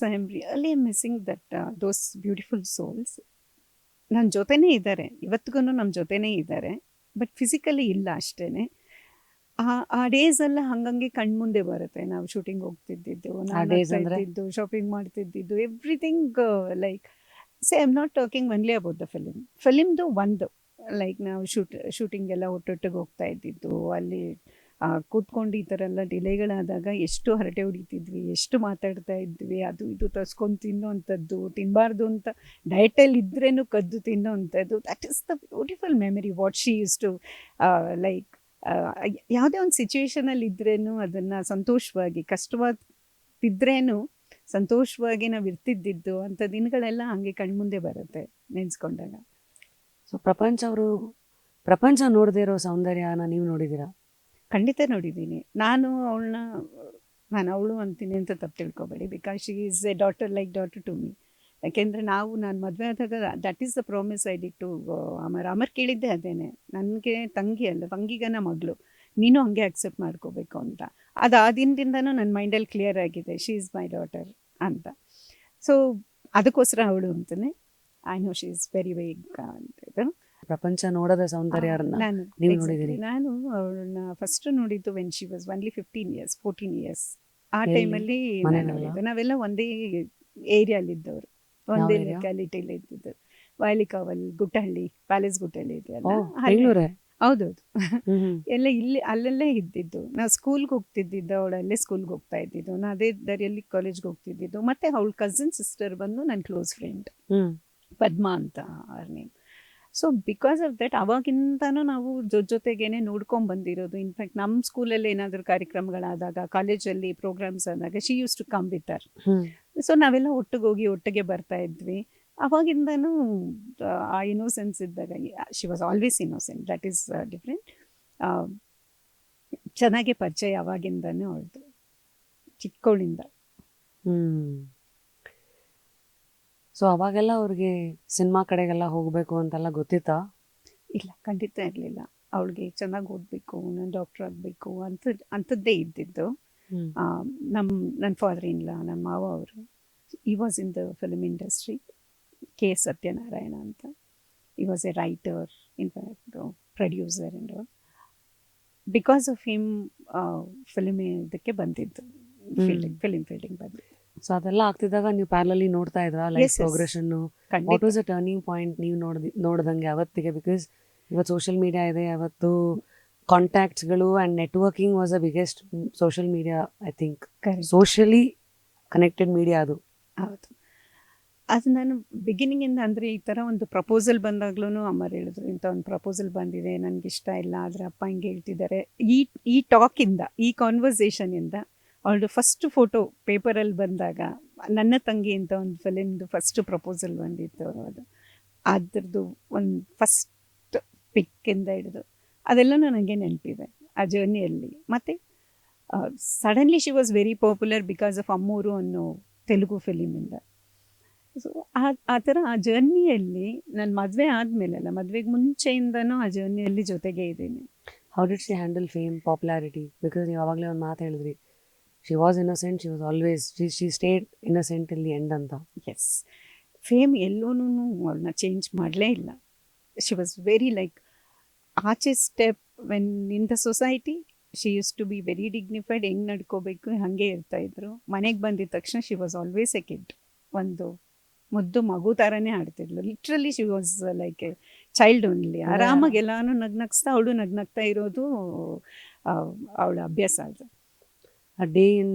So I am really missing that those beautiful souls. ನನ್ನ ಜೊತೆನೇ ಇದ್ದಾರೆ, ಇವತ್ತಿಗೂ ನಮ್ಮ ಜೊತೆನೇ ಇದ್ದಾರೆ, ಬಟ್ ಫಿಸಿಕಲಿ ಇಲ್ಲ ಅಷ್ಟೇ. ಆ ಡೇಸ್ ಎಲ್ಲ ಹಂಗಂಗೆ ಕಣ್ಮುಂದೆ ಬರುತ್ತೆ. ನಾವು ಶೂಟಿಂಗ್ ಹೋಗ್ತಿದ್ದಿದ್ದು, ನಾನು ಶಾಪಿಂಗ್ ಮಾಡ್ತಿದ್ದಿದ್ದು, everything like say I am not talking only about the ಫಿಲಿಮ್ದು ಒಂದು ಲೈಕ್ ನಾವು ಶೂಟಿಂಗ್ ಎಲ್ಲ ಒಟ್ಟೊಟ್ಟಿಗೆ ಹೋಗ್ತಾ ಇದ್ದಿದ್ದು, ಅಲ್ಲಿ ಕೂತ್ಕೊಂಡು ಈ ಥರ ಎಲ್ಲ ಡಿಲೇಗಳಾದಾಗ ಎಷ್ಟು ಹರಟೆ ಹೊಡಿತಿದ್ವಿ, ಎಷ್ಟು ಮಾತಾಡ್ತಾ ಇದ್ವಿ, ಅದು ಇದು ತರ್ಸ್ಕೊಂಡು ತಿನ್ನೋವಂಥದ್ದು, ತಿನ್ನಬಾರ್ದು ಅಂತ ಡಯಟಲ್ಲಿ ಇದ್ರೇನು ಕದ್ದು ತಿನ್ನೋವಂಥದ್ದು. That is the beautiful memory what she use to like. ಯಾವುದೇ ಒಂದು ಸಿಚುವೇಶನಲ್ಲಿ ಇದ್ರೇನು ಅದನ್ನು ಸಂತೋಷವಾಗಿ, ಕಷ್ಟವಾಗ್ತಿದ್ರೇನು ಸಂತೋಷವಾಗಿ ನಾವು ಇರ್ತಿದ್ದಿದ್ದು ಅಂಥ ದಿನಗಳೆಲ್ಲ ಹಂಗೆ ಕಣ್ಮುಂದೆ ಬರುತ್ತೆ ನೆನೆಸ್ಕೊಂಡಾಗ. ಸೊ ಪ್ರಪಂಚ ನೋಡದೇ ಇರೋ ಸೌಂದರ್ಯನ ನೀವು ನೋಡಿದ್ದೀರಾ? ಖಂಡಿತ ನೋಡಿದ್ದೀನಿ. ನಾನು ಅವಳು ಅಂತೀನಿ ಅಂತ ತಪ್ಪು ತಿಳ್ಕೊಬೇಡಿ, because she is a daughter like daughter to me. ಯಾಕೆಂದರೆ ನಾನು ಮದುವೆ ಆದಾಗ that is the promise I did to Amar ಕೇಳಿದ್ದೆ ಅದೇನೆ, ನನಗೆ ತಂಗಿ ಅಲ್ಲ, ತಂಗಿಗನ ಮಗಳು, ನೀನು ಹಂಗೆ ಅಕ್ಸೆಪ್ಟ್ ಮಾಡ್ಕೋಬೇಕು ಅಂತ. ಅದು ಆ ದಿನದಿಂದನೂ ನನ್ನ ಮೈಂಡಲ್ಲಿ ಕ್ಲಿಯರ್ ಆಗಿದೆ, ಶಿ ಈಸ್ ಮೈ ಡಾಟರ್ ಅಂತ. ಸೊ ಅದಕ್ಕೋಸ್ಕರ ಅವಳು ಅಂತಾನೆ I know she is very ಅಂತ. ಪ್ರಪಂಚ ನೋಡದ ಸೌಂದರ್ಯರನ್ನ ನೀವು ನೋಡಿದಿರಿ? ನಾನು ಅವಳನ್ನ ಫಸ್ಟ್ ನೋಡಿದ್ದು when she was only 14 years. ಆ ಟೈಮಲ್ಲಿ ನಾವೆಲ್ಲ ಒಂದೇ ಏರಿಯಾಲಿದ್ದವರು, ಒಂದೇ ಲೊಕ್ಯಾಲಿಟಿಲಿ ಇದ್ದಿದ್ದು. ವಾಲಿಕಾವಲ್, ಗುಟ್ಟಹಳ್ಳಿ, ಪ್ಯಾಲೇಸ್ ಗುಟ್ಟಹಳ್ಳಿ ಇದೆಯಲ್ಲ, ಹೌದೌದು, ಎಲ್ಲ ಇಲ್ಲಿ ಅಲ್ಲೆಲ್ಲೇ ಇದ್ದಿದ್ದು. ನಾವು ಸ್ಕೂಲ್ಗೆ ಹೋಗ್ತಿದ್ದಿದ್ದು, ಅವಳಲ್ಲೇ ಸ್ಕೂಲ್ಗೆ ಹೋಗ್ತಾ ಇದ್ದಿದ್ದು, ನಾನು ಅದೇ ದಾರಿಯಲ್ಲಿ ಕಾಲೇಜ್ಗೆ ಹೋಗ್ತಿದ್ದಿದ್ದು. ಮತ್ತೆ ಅವಳ ಕಸಿನ್ ಸಿಸ್ಟರ್ ಬಂದು ನನ್ನ ಕ್ಲೋಸ್ ಫ್ರೆಂಡ್ ಪದ್ಮಾ ಅಂತ ಅವ್ರ name. So because of that ಅವಾಗಿಂದನೂ ನಾವು ಜೊತೆಗೇನೆ ನೋಡ್ಕೊಂಡು ಬಂದಿರೋದು. ಇನ್ಫ್ಯಾಕ್ಟ್ ನಮ್ಮ ಸ್ಕೂಲಲ್ಲಿ ಏನಾದರೂ ಕಾರ್ಯಕ್ರಮಗಳಾದಾಗ, ಕಾಲೇಜಲ್ಲಿ ಪ್ರೋಗ್ರಾಮ್ಸ್ ಆದಾಗ she use to come with her. So ನಾವೆಲ್ಲ ಒಟ್ಟಿಗೆ ಹೋಗಿ ಒಟ್ಟಿಗೆ ಬರ್ತಾ ಇದ್ವಿ. ಅವಾಗಿಂದನೂ ಆ ಇನ್ನೋಸೆನ್ಸ್ ಇದ್ದಾಗ, she was always innocent, that is different. ಚೆನ್ನಾಗಿ ಪರಿಚಯ ಅವಾಗಿಂದನೂ ಅವಳದು, ಚಿಕ್ಕವಳಿಂದ. ಸೊ ಅವಾಗೆಲ್ಲ ಅವ್ರಿಗೆ ಸಿನಿಮಾ ಕಡೆಗೆಲ್ಲ ಹೋಗಬೇಕು ಅಂತೆಲ್ಲ ಗೊತ್ತಿತ್ತಾ? ಇಲ್ಲ, ಖಂಡಿತ ಇರಲಿಲ್ಲ. ಅವಳಿಗೆ ಚೆನ್ನಾಗಿ ಓದಬೇಕು, ನಾನು ಡಾಕ್ಟರ್ ಆಗಬೇಕು ಅಂಥದ್ದೇ ಇದ್ದಿದ್ದು. ನನ್ನ ಫಾದರ್ ಇಲ್ಲ, ನನ್ನ ಮಾವ ಅವರು, ಈ was in the film industry, K Satyanarayana ಅಂತ. ಈ was A writer, in fact producer and all. Because of him film ಇದಕ್ಕೆ ಬಂದಿದ್ದು, ಫಿಲ್ಮ್ ಫೀಲ್ಡಿಂಗ್ ಬಂದಿದ್ದು. ಸೊ ಅದೆಲ್ಲ ಆಗ್ತಿದ್ದಾಗ ನೀವು ಪ್ಯಾರಲಲ್ಲಿ ನೋಡ್ತಾ ಇದ್ರಾ life progression? What was a turning point ನೀವು ನೋಡ್ದಂಗೆ ಅವತ್ತಿಗೆ? ಬಿಕಾಸ್ ಇವತ್ತು ಸೋಷಿಯಲ್ ಮೀಡಿಯಾ ಇದೆ, ಅವತ್ತು ಕಾಂಟ್ಯಾಕ್ಟ್ಸ್ಗಳು and networking was a biggest social media, I think socially connected media ಅದು. ಹೌದು, ಅದು ನಾನು ಬಿಗಿನಿಂಗಿಂದ, ಅಂದರೆ ಈ ಥರ ಒಂದು ಪ್ರಪೋಸಲ್ ಬಂದಾಗ್ಲೂ ಅಮ್ಮರು ಹೇಳಿದ್ರು, ಇಂಥ ಒಂದು ಪ್ರಪೋಸಲ್ ಬಂದಿದೆ, ನನಗಿಷ್ಟ ಇಲ್ಲ, ಆದರೆ ಅಪ್ಪ ಹಿಂಗೆ ಹೇಳ್ತಿದ್ದಾರೆ. ಈ ಟಾಕಿಂದ, ಈ ಕಾನ್ವರ್ಸೇಷನಿಂದ ಅವಳದು ಫಸ್ಟ್ ಫೋಟೋ ಪೇಪರಲ್ಲಿ ಬಂದಾಗ, ನನ್ನ ತಂಗಿ ಅಂತ ಒಂದು ಫಿಲಿಮ್ದು ಫಸ್ಟ್ ಪ್ರಪೋಸಲ್ ಬಂದಿತ್ತು. ಅದ್ರದ್ದು ಒಂದು ಫಸ್ಟ್ ಪಿಕ್ಕಿಂದ ಹಿಡಿದು ಅದೆಲ್ಲನೂ ನನಗೆ ನೆನಪಿದೆ ಆ ಜರ್ನಿಯಲ್ಲಿ. ಮತ್ತು suddenly she was very popular because of Ammoru ಅನ್ನೋ ತೆಲುಗು ಫಿಲಿಮಿಂದ. ಸೊ ಆ ಥರ ಆ ಜರ್ನಿಯಲ್ಲಿ ನಾನು ಮದುವೆ ಆದಮೇಲೆಲ್ಲ, ಮದುವೆಗೆ ಮುಂಚೆಯಿಂದನೂ ಆ ಜರ್ನಿಯಲ್ಲಿ ಜೊತೆಗೆ ಇದ್ದೀನಿ. How did she handle fame, popularity? Because ನೀವು ಆವಾಗಲೇ ಒಂದು ಮಾತು ಹೇಳಿದ್ರಿ, she was innocent, she was always, she stayed innocent till the end ಅಂತ. ಎಸ್, ಫೇಮ್ ಎಲ್ಲೂನು ಅವಳನ್ನ ಚೇಂಜ್ ಮಾಡಲೇ ಇಲ್ಲ. ಶಿ ವಾಸ್ ವೆರಿ ಲೈಕ್ ಆಚೆ step when in the society she use to be very dignified, ಹೆಂಗೆ ನಡ್ಕೋಬೇಕು ಹಾಗೆ ಇರ್ತಾಯಿದ್ರು. ಮನೆಗೆ ಬಂದಿದ ತಕ್ಷಣ she was always a kid, ಒಂದು ಮುದ್ದು ಮಗು ಥರನೇ ಆಡ್ತಿದ್ಲು. Literally she was like a child only. ಆರಾಮಾಗಿ ಎಲ್ಲಾನು ನಗ್ನಗ್ಸ್ತಾ, ಅವಳು ನಗ್ನಗ್ತಾ ಇರೋದು ಅವಳ ಅಭ್ಯಾಸ ಅದು. A day in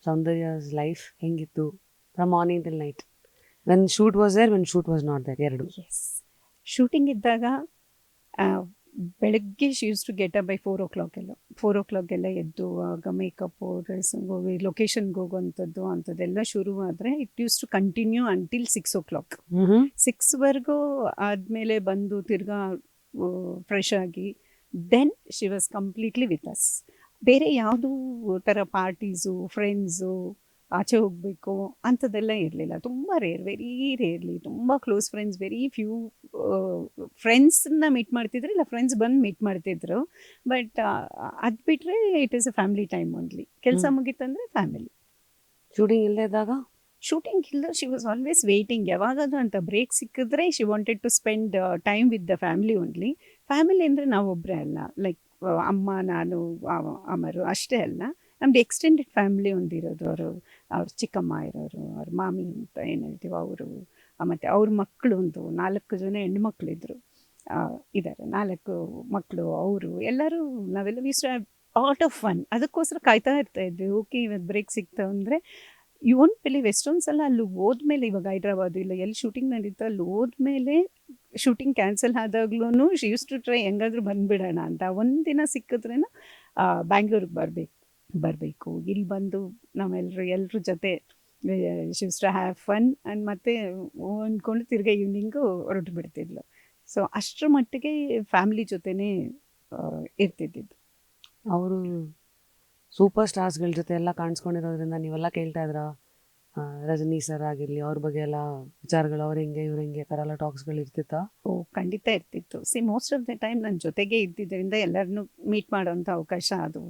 Soundarya's life ಹೆಂಗಿತ್ತು from morning till night? When shoot was there, when shoot was not there, ಎರಡು. ಎಸ್, ಶೂಟಿಂಗ್ ಇದ್ದಾಗ ಬೆಳಗ್ಗೆ she use to get up by 4 o'clock ಎಲ್ಲ ಎದ್ದು, ಆಗ ಮೇಕಪ್ಪು, ಡ್ರೆಸ್ಸಿಂಗ್ ಹೋಗಿ ಲೊಕೇಶನ್ಗೆ ಹೋಗುವಂಥದ್ದು ಅಂಥದ್ದೆಲ್ಲ ಶುರು ಆದರೆ it used to continue until 6 o'clock. 6ವರೆಗೂ ಆದಮೇಲೆ ಬಂದು ತಿರ್ಗಾ ಫ್ರೆಶ್ ಆಗಿ then she was completely with us. ಬೇರೆ ಯಾವುದೂ ಥರ ಪಾರ್ಟೀಸು, ಫ್ರೆಂಡ್ಸು, ಆಚೆ ಹೋಗಬೇಕು ಅಂಥದ್ದೆಲ್ಲ ಇರಲಿಲ್ಲ. ತುಂಬ ವೆರಿ ರೇರ್ಲಿ, ತುಂಬ ಕ್ಲೋಸ್ ಫ್ರೆಂಡ್ಸ್, ವೆರಿ ಫ್ಯೂ ಫ್ರೆಂಡ್ಸನ್ನ ಮೀಟ್ ಮಾಡ್ತಿದ್ರು, ಇಲ್ಲ ಫ್ರೆಂಡ್ಸ್ ಬಂದು ಮೀಟ್ ಮಾಡ್ತಿದ್ರು. ಬಟ್ ಅದು ಬಿಟ್ಟರೆ it is a family time only. ಕೆಲಸ ಮುಗೀತಂದರೆ ಫ್ಯಾಮಿಲಿ. ಶೂಟಿಂಗ್ ಇಲ್ಲದೆ ಇದ್ದಾಗ ಶೂಟಿಂಗ್ ಇಲ್ಲ, ಶಿ ವಾಸ್ ಆಲ್ವೇಸ್ ವೇಟಿಂಗ್, ಯಾವಾಗಾದ್ರೂ ಅಂತ ಬ್ರೇಕ್ ಸಿಕ್ಕಿದ್ರೆ she wanted to spend time with the family only. Family ಅಂದರೆ ನಾವೊಬ್ಬರೇ ಅಲ್ಲ, ಲೈಕ್ ಅಮ್ಮ, ನಾನು, ಅಮರು ಅಷ್ಟೇ ಅಲ್ಲ, ನಮ್ದು ಎಕ್ಸ್ಟೆಂಡೆಡ್ ಫ್ಯಾಮಿಲಿ ಒಂದಿರೋದು. ಅವ್ರ ಚಿಕ್ಕಮ್ಮ ಇರೋರು, ಅವ್ರ ಮಾಮಿ ಅಂತ ಏನು ಹೇಳ್ತೀವಿ ಅವರು, ಮತ್ತು ಅವ್ರ ಮಕ್ಕಳು ಒಂದು 4 ಜನ ಹೆಣ್ಮಕ್ಳಿದ್ರು ಇದ್ದಾರೆ, 4 ಮಕ್ಕಳು ಅವರು ಎಲ್ಲರೂ. ನಾವೆಲ್ಲ we have lot of fun. ಅದಕ್ಕೋಸ್ಕರ ಕಾಯ್ತಾ ಇರ್ತಾ ಇದ್ವಿ, ಓಕೆ ಇವತ್ತು ಬ್ರೇಕ್ ಸಿಕ್ತು ಅಂದರೆ. ಯು ವೋಂಟ್ ಬಿಲೀವ್, ಎಷ್ಟೊಂದು ಸಲ ಅಲ್ಲಿ ಹೋದ್ಮೇಲೆ, ಇವಾಗ ಹೈದ್ರಾಬಾದ್ ಇಲ್ಲ ಎಲ್ಲಿ ಶೂಟಿಂಗ್ ನಡೀತಾ, ಅಲ್ಲಿ ಹೋದ್ಮೇಲೆ ಶೂಟಿಂಗ್ ಕ್ಯಾನ್ಸಲ್ ಆದಾಗ್ಲೂ ಶಿ ಯೂಸ್ ಟು ಟ್ರೈ ಹೆಂಗಾದ್ರೂ ಬಂದುಬಿಡೋಣ ಅಂತ. ಒಂದಿನ ಸಿಕ್ಕಿದ್ರೇ ಬ್ಯಾಂಗ್ಳೂರಿಗೆ ಬರಬೇಕು, ಇಲ್ಲಿ ಬಂದು ಎಲ್ಲರ ಜೊತೆ she use to have fun and ಮತ್ತೆ ಅಂದ್ಕೊಂಡು ತಿರ್ಗಿ ಈವ್ನಿಂಗು ಹೊರಟು ಬಿಡ್ತಿದ್ಲು. ಸೊ ಅಷ್ಟರ ಮಟ್ಟಿಗೆ ಫ್ಯಾಮಿಲಿ ಜೊತೆನೇ ಇರ್ತಿದ್ದಿದ್ದು. ಅವರು ಸೂಪರ್ ಸ್ಟಾರ್ಸ್ಗಳ ಜೊತೆ ಎಲ್ಲ ಕಾಣಿಸ್ಕೊಂಡಿರೋದ್ರಿಂದ ನೀವೆಲ್ಲ ಕೇಳ್ತಾ ಇದ್ರ ರಜನಿ ಸರ್ ಆಗಿರಲಿ, ಅವ್ರ ಬಗ್ಗೆ ಎಲ್ಲ ವಿಚಾರಗಳು, ಅವ್ರು ಹೆಂಗೆ ಇವ್ರು ಹೆಂಗೆ ಥರ ಎಲ್ಲ ಟಾಕ್ಸ್ಗಳು ಇರ್ತಿತ್ತಾ? ಓ ಖಂಡಿತ ಇರ್ತಿತ್ತು. ಮೋಸ್ಟ್ ಆಫ್ ದ ಟೈಮ್ ನನ್ನ ಜೊತೆಗೆ ಇದ್ದಿದ್ದರಿಂದ ಎಲ್ಲರನ್ನೂ ಮೀಟ್ ಮಾಡೋಂಥ ಅವಕಾಶ ಅದು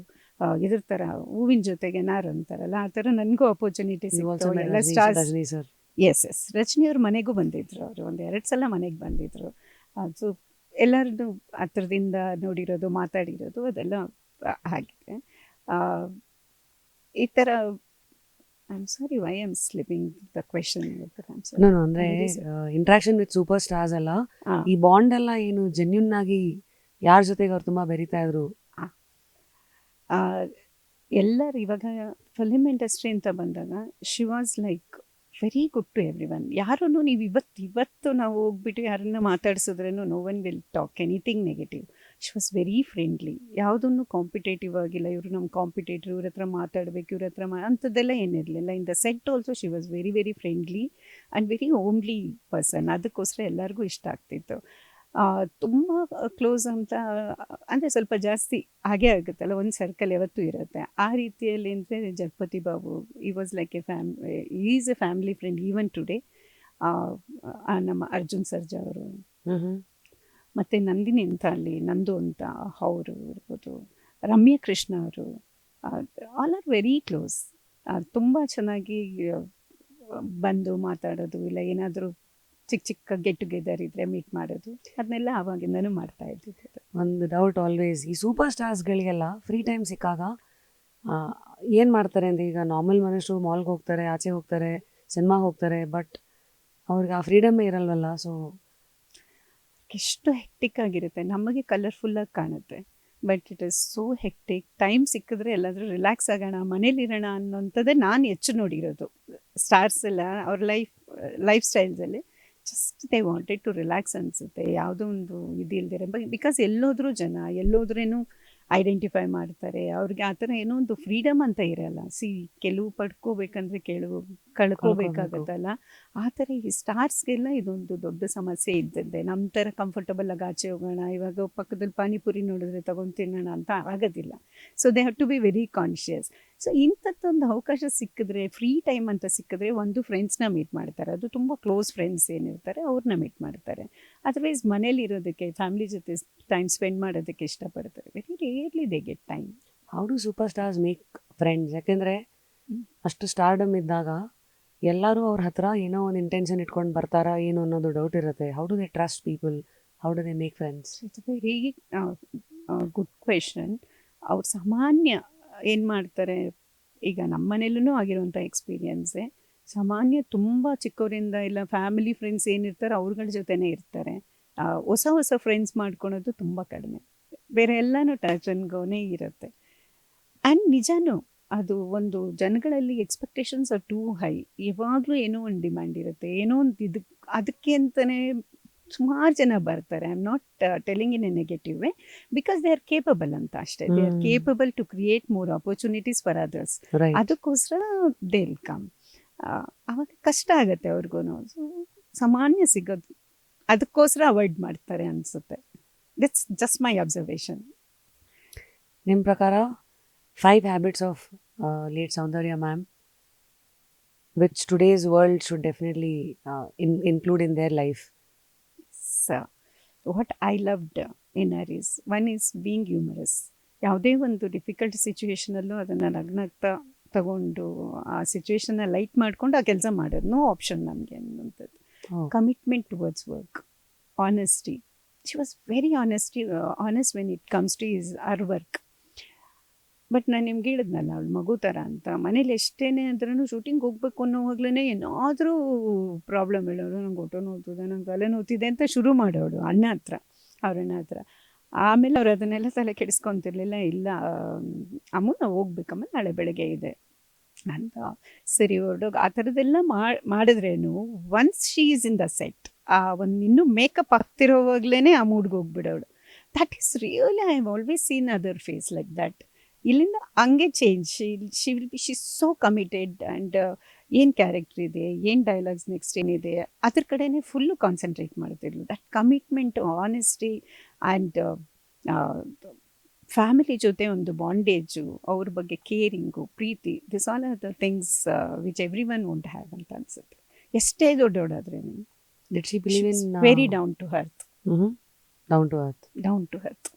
ಇದ್ರ ಥರ ಹೂವಿನ ಜೊತೆಗೆ ನಾರು ಅಂತಾರಲ್ಲ, ಆ ಥರ ನನಗೂ ಅಪರ್ಚುನಿಟಿ ಸಿಕ್ತು. ಎಲ್ಲ stars, Rajini sir, yes Rajini ಅವ್ರ ಮನೆಗೂ ಬಂದಿದ್ರು, ಅವರು 1-2 ಸಲ ಮನೆಗೆ ಬಂದಿದ್ರು. ಸೊ ಎಲ್ಲರದ್ದು ಹತ್ರದಿಂದ ನೋಡಿರೋದು, ಮಾತಾಡಿರೋದು ಅದೆಲ್ಲ ಆಗಿದೆ. ಈ ಥರ I am sorry why I am sleeping the question. ಅಂದರೆ ಇಂಟ್ರಾಕ್ಷನ್ ವಿತ್ ಸೂಪರ್ ಸ್ಟಾರ್ಸ್ ಎಲ್ಲ, ಈ ಬಾಂಡ್ ಎಲ್ಲ ಏನು ಜೆನ್ಯೂನ್ ಆಗಿ ಯಾರ ಜೊತೆಗೆ ಅವ್ರು ತುಂಬ ಬೆರೀತಾ ಇದ್ರು? ಎಲ್ಲರೂ ಇವಾಗ ಫಿಲ್ಮ್ ಇಂಡಸ್ಟ್ರಿ ಅಂತ ಬಂದಾಗ she was like very good to every one. ಯಾರೂ ನೀವು ಇವತ್ತು ನಾವು ಹೋಗ್ಬಿಟ್ಟು ಯಾರನ್ನ ಮಾತಾಡ್ಸಿದ್ರೇನು no one will talk anything negative. She was very friendly, ಯಾವುದನ್ನು ಕಾಂಪಿಟೇಟಿವ್ ಆಗಿಲ್ಲ, ಇವರು ನಮ್ಮ ಕಾಂಪಿಟೇಟರ್, ಇವ್ರ ಹತ್ರ ಮಾತಾಡಬೇಕು, ಇವ್ರ ಹತ್ರ ಅಂಥದ್ದೆಲ್ಲ ಏನಿರಲಿಲ್ಲ. In the set also she was very very friendly and very homely person. ಅದಕ್ಕೋಸ್ಕರ ಎಲ್ಲರಿಗೂ ಇಷ್ಟ ಆಗ್ತಿತ್ತು. ತುಂಬ ಕ್ಲೋಸ್ ಅಂತ ಅಂದರೆ ಸ್ವಲ್ಪ ಜಾಸ್ತಿ ಹಾಗೇ ಆಗುತ್ತಲ್ಲ, ಒಂದು ಸರ್ಕಲ್ ಯಾವತ್ತೂ ಇರುತ್ತೆ. ಆ ರೀತಿಯಲ್ಲಿ ಅಂದರೆ ಜಗಪತಿ ಬಾಬು, ಈ was like is A family friend even today. ನಮ್ಮ ಅರ್ಜುನ್ ಸರ್ಜಾ ಅವರು, ಮತ್ತು ನಂದಿನಿ ಅಂತ ಅಲ್ಲಿ ನಂದು ಅಂತ ಅವರು ಇರ್ಬೋದು, ರಮ್ಯಾ ಕೃಷ್ಣ ಅವರು, ಆಲ್ ಆರ್ ವೆರಿ ಕ್ಲೋಸ್. ತುಂಬ ಚೆನ್ನಾಗಿ ಬಂದು ಮಾತಾಡೋದು, ಇಲ್ಲ ಏನಾದರೂ ಚಿಕ್ಕ ಗೆಟ್ ಟುಗೆದರ್ ಇದ್ದರೆ ಮೀಟ್ ಮಾಡೋದು, ಅದನ್ನೆಲ್ಲ ಆವಾಗಿಂದನೂ ಮಾಡ್ತಾ ಇದ್ದಿದ್ದು. ಒಂದು ಡೌಟ್ ಆಲ್ವೇಸ್, ಈ ಸೂಪರ್ ಸ್ಟಾರ್ಸ್ಗಳಿಗೆಲ್ಲ ಫ್ರೀ ಟೈಮ್ ಸಿಕ್ಕಾಗ ಏನು ಮಾಡ್ತಾರೆ ಅಂದರೆ, ಈಗ ನಾರ್ಮಲ್ ಮನುಷ್ಯರು ಮಾಲ್ಗೆ ಹೋಗ್ತಾರೆ, ಆಚೆ ಹೋಗ್ತಾರೆ, ಸಿನಿಮಾಗೆ ಹೋಗ್ತಾರೆ, ಬಟ್ ಅವ್ರಿಗೆ ಆ ಫ್ರೀಡಮ್ಮೇ ಇರಲ್ವಲ್ಲ. ಸೊ ಎಷ್ಟು ಹೆಕ್ಟಿಕ್ ಆಗಿರುತ್ತೆ. ನಮಗೆ ಕಲರ್ಫುಲ್ಲಾಗಿ ಕಾಣುತ್ತೆ, but it is so hectic. Time ಸಿಕ್ಕಿದ್ರೆ ಎಲ್ಲಾದರೂ ರಿಲ್ಯಾಕ್ಸ್ ಆಗೋಣ, ಮನೇಲಿರೋಣ ಅನ್ನೋಂಥದ್ದೇ ನಾನು ಹೆಚ್ಚು ನೋಡಿರೋದು. ಸ್ಟಾರ್ಸ್ ಎಲ್ಲ ಅವ್ರ ಲೈಫ್ ಸ್ಟೈಲ್ಸಲ್ಲಿ just they wanted to relax ಅನಿಸುತ್ತೆ. ಯಾವುದೋ ಒಂದು ಇದು ಇಲ್ದಿರ, ಬಿಕಾಸ್ ಎಲ್ಲೋದ್ರೂ ಜನ ಎಲ್ಲೋದ್ರೇನು ಐಡೆಂಟಿಫೈ ಮಾಡ್ತಾರೆ. ಅವ್ರಿಗೆ ಆ ಥರ ಏನೋ ಒಂದು ಫ್ರೀಡಮ್ ಅಂತ ಇರಲ್ಲ. ಕೆಲವು ಪಡ್ಕೋಬೇಕಂದ್ರೆ ಕಳ್ಕೋಬೇಕಾಗತ್ತಲ್ಲ. ಆ ಥರ ಈ ಸ್ಟಾರ್ಸ್ಗೆಲ್ಲ ಇದೊಂದು ದೊಡ್ಡ ಸಮಸ್ಯೆ ಇದ್ದದ್ದೇ. ನಮ್ಮ ಥರ ಕಂಫರ್ಟಬಲ್ ಆಗಿ ಆಚೆ ಹೋಗೋಣ, ಇವಾಗ ಪಕ್ಕದಲ್ಲಿ ಪಾನಿಪುರಿ ನೋಡಿದ್ರೆ ತಗೊಂಡು ತಿನ್ನೋಣ ಅಂತ ಆಗೋದಿಲ್ಲ. So they have to be very conscious. So ಇಂಥದ್ದೊಂದು ಅವಕಾಶ ಸಿಕ್ಕಿದ್ರೆ, ಫ್ರೀ ಟೈಮ್ ಅಂತ ಸಿಕ್ಕಿದ್ರೆ, ಒಂದು ಫ್ರೆಂಡ್ಸ್ನ ಮೀಟ್ ಮಾಡ್ತಾರೆ, ಅದು ತುಂಬ ಕ್ಲೋಸ್ ಫ್ರೆಂಡ್ಸ್ ಏನಿರ್ತಾರೆ ಅವ್ರನ್ನ ಮೀಟ್ ಮಾಡ್ತಾರೆ. ಅದರ್ವೈಸ್ ಮನೇಲಿ ಇರೋದಕ್ಕೆ, ಫ್ಯಾಮಿಲಿ ಜೊತೆ ಟೈಮ್ ಸ್ಪೆಂಡ್ ಮಾಡೋದಕ್ಕೆ ಇಷ್ಟಪಡ್ತಾರೆ. Very rarely they get time. How do super stars make friends? ಯಾಕೆಂದರೆ ಅಷ್ಟು ಸ್ಟಾರ್ಡಮ್ ಇದ್ದಾಗ ಎಲ್ಲರೂ ಅವ್ರ ಹತ್ರ ಏನೋ ಒಂದು ಇಂಟೆನ್ಷನ್ ಇಟ್ಕೊಂಡು ಬರ್ತಾರಾ ಏನು ಅನ್ನೋದು ಡೌಟ್ ಇರುತ್ತೆ. How do they trust people? How do they make friends? It's very good question. ಅವ್ರು ಸಾಮಾನ್ಯ ಏನು ಮಾಡ್ತಾರೆ, ಈಗ ನಮ್ಮ ಮನೇಲೂ ಆಗಿರುವಂಥ ಎಕ್ಸ್ಪೀರಿಯನ್ಸೇ. ಸಾಮಾನ್ಯ ತುಂಬ ಚಿಕ್ಕವರಿಂದ ಇಲ್ಲ ಫ್ಯಾಮಿಲಿ ಫ್ರೆಂಡ್ಸ್ ಏನಿರ್ತಾರೆ ಅವ್ರಗಳ ಜೊತೆನೇ ಇರ್ತಾರೆ. ಹೊಸ ಫ್ರೆಂಡ್ಸ್ ಮಾಡ್ಕೊಳೋದು ತುಂಬ ಕಡಿಮೆ. ಬೇರೆ ಎಲ್ಲನೂ ಟಚ್ ಆ್ಯಂಡ್ ಗೋನೇ ಇರುತ್ತೆ. ಆ್ಯಂಡ್ ನಿಜಾನೂ ಅದು ಒಂದು ಜನಗಳಲ್ಲಿ ಎಕ್ಸ್ಪೆಕ್ಟೇಷನ್ಸ್ ಆರ್ ಟೂ ಹೈ. ಯಾವಾಗಲೂ ಏನೋ ಒಂದು ಡಿಮ್ಯಾಂಡ್ ಇರುತ್ತೆ, ಏನೋ ಒಂದು ಅದಕ್ಕೆ ಅಂತಲೇ ಸುಮಾರು ಜನ ಬರ್ತಾರೆ. I am not telling in a negative way, because they are capable ಅಂತ ಅಷ್ಟೇ. They are capable to create more opportunities for others. ಅದಕ್ಕೋಸ್ಕರ ದೇ ವಿಲ್ ಕಮ್. ಆವಾಗ ಕಷ್ಟ ಆಗುತ್ತೆ ಅವ್ರಿಗೂ. ಸೊ ಸಾಮಾನ್ಯ ಸಿಗೋದು ಅದಕ್ಕೋಸ್ಕರ ಅವಾಯ್ಡ್ ಮಾಡ್ತಾರೆ ಅನಿಸುತ್ತೆ. That's just my observation. ನಿಮ್ಮ ಪ್ರಕಾರ 5 habits of late Saundarya ma'am which today's world should definitely include in their life? So what I loved in her is, one is being humorous. ಯಾವುದೇ ಒಂದು difficult ಸಿಚುವೇಶನಲ್ಲೂ ಅದನ್ನು ನಗ್ನಗ್ತಾ ತಗೊಂಡು ಆ ಸಿಚುವೇಶನ್ನ ಲೈಟ್ ಮಾಡ್ಕೊಂಡು ಆ ಕೆಲಸ ಮಾಡೋದು. ನೋ ಆಪ್ಷನ್ ನಮಗೆ ಅನ್ನುವಂಥದ್ದು. Oh. Commitment towards work, honesty. She was very honest when it comes to our work. But ನಾನು ನಿಮ್ಗೆ ಹೇಳಿದ್ನಲ್ಲ, ಅವಳು ಮಗು ಥರ ಅಂತ. ಮನೇಲಿ ಎಷ್ಟೇನೆ ಅಂದ್ರೂ ಶೂಟಿಂಗ್ ಹೋಗ್ಬೇಕು ಅನ್ನೋವಾಗ್ಲೇ ಏನಾದರೂ ಪ್ರಾಬ್ಲಮ್ ಹೇಳೋರು. ನಂಗೆ ಹೊಟ್ಟೆ ನೋವ್ತಿದೆ, ನಂಗೆ ತಲೆ ನೋವ್ತಿದೆ ಅಂತ ಶುರು ಮಾಡೋಳು ಅವ್ರ ಅಣ್ಣ ಹತ್ರ. ಆಮೇಲೆ ಅವ್ರು ಅದನ್ನೆಲ್ಲ ತಲೆ ಕೆಡಿಸ್ಕೊತಿರ್ಲಿಲ್ಲ. ಇಲ್ಲ ಅಮ್ಮ ನಾವು ಹೋಗ್ಬೇಕಮ್ಮ, ನಾಳೆ ಬೆಳಗ್ಗೆ ಇದೆ ಅಂತ. ಸರಿ ಹೊರಡೋಗಿ ಆ ಥರದ್ದೆಲ್ಲ ಮಾಡಿದ್ರೇನು once she is in the set, ಆ ಒಂದು ಇನ್ನೂ ಮೇಕಪ್ ಆಗ್ತಿರೋವಾಗ್ಲೇ ಆ ಮೂಡ್ಗೆ ಹೋಗ್ಬಿಡೋಳು. That is really I have always seen other face like that. ಇಲ್ಲಿಂದ ಹಂಗೆ change. She so committed and ಏನು ಕ್ಯಾರೆಕ್ಟರ್ ಇದೆ, ಏನು ಡೈಲಾಗ್ಸ್ ನೆಕ್ಸ್ಟ್ ಏನಿದೆ ಅದ್ರ ಕಡೆನೇ ಫುಲ್ಲು ಕಾನ್ಸಂಟ್ರೇಟ್ ಮಾಡ್ತಿರ್ಲು. That commitment, honesty and family ಜೊತೆ ಒಂದು ಬಾಂಡೇಜು, ಅವ್ರ ಬಗ್ಗೆ ಕೇರಿಂಗು, ಪ್ರೀತಿ, this all are the things which every one won't have ಅಂತ ಅನ್ಸುತ್ತೆ. ಎಷ್ಟೇ ದೊಡ್ಡೋಡಾದ್ರೆ Did she believe in very down to earth. down to earth? Down to earth.